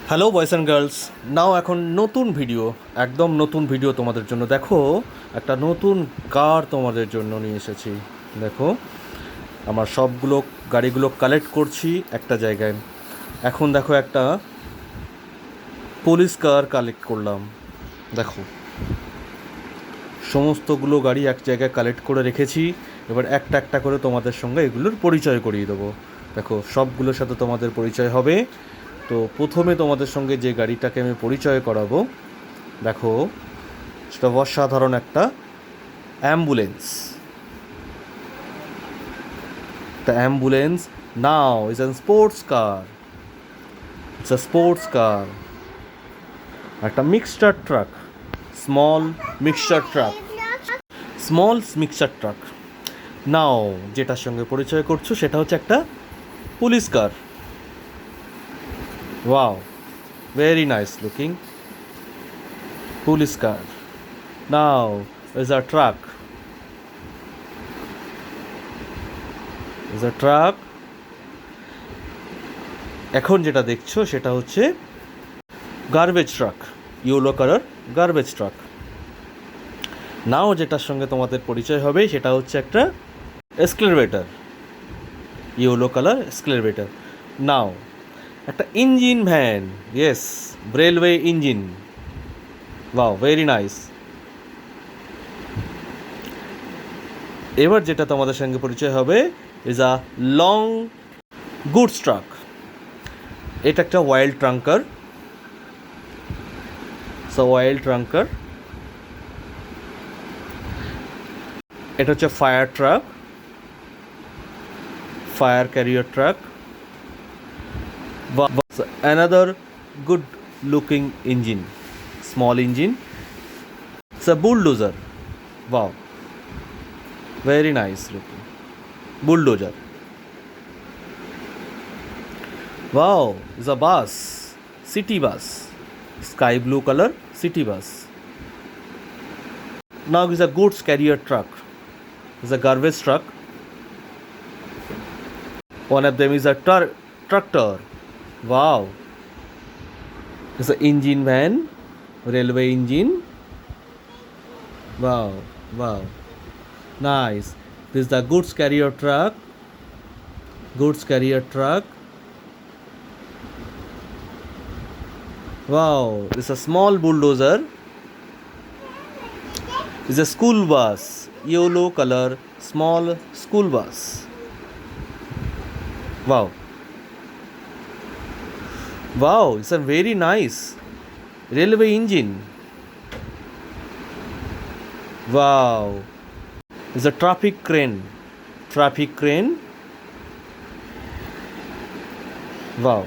Hello বয়েস and girls, নাও এখন নতুন ভিডিও, একদম নতুন ভিডিও তোমাদের জন্য। দেখো, একটা নতুন কার তোমাদের জন্য নিয়ে এসেছি। দেখো, আমার সবগুলো গাড়িগুলো কালেক্ট করছি একটা জায়গায়। এখন দেখো, একটা পুলিশ কার কালেক্ট করলাম। দেখো, সমস্তগুলো গাড়ি এক জায়গায় কালেক্ট করে রেখেছি। এবার একটা একটা করে তোমাদের সঙ্গে এগুলোর পরিচয় করিয়ে দেবো। দেখো, সবগুলোর সাথে তোমাদের পরিচয় হবে। তো প্রথমে তোমাদের সঙ্গে যে গাড়িটাকে আমি পরিচয় করাবো, দেখো, সেটা অসাধারণ একটা ambulance. The ambulance now is a sports car. It's a sports car. একটা mixture truck, small mixture truck, small mixture truck. Now যেটার সঙ্গে পরিচয় করছো সেটা হচ্ছে একটা police car. Wow, very nice looking police car. Now is a truck. Is a truck. এখন যেটা দেখছো সেটা হচ্ছে garbage truck, yellow colour garbage truck. Now যেটার সঙ্গে তোমাদের পরিচয় হবে সেটা হচ্ছে একটা escalator, yellow colour escalator. Now একটা engine van, yes, railway engine. Wow, very nice. এবার যেটা তোমাদের সঙ্গে পরিচয় হবে is a long goods truck. এটা একটা wild tanker, so wild tanker. এটা হচ্ছে fire truck, fire carrier truck. Another good looking engine, small engine. It's a bulldozer. Wow, very nice looking bulldozer. Wow, it's a bus, city bus, sky blue color city bus. Now it's a goods carrier truck. It's a garbage truck. One of them is a tractor. Wow, it's an engine van, railway engine. Wow, wow, nice. This is the goods carrier truck. Goods carrier truck. Wow, it's a small bulldozer. It's a school bus, yellow color, small school bus. Wow. Wow, it's a very nice railway engine. Wow. It's a traffic crane. Traffic crane. Wow.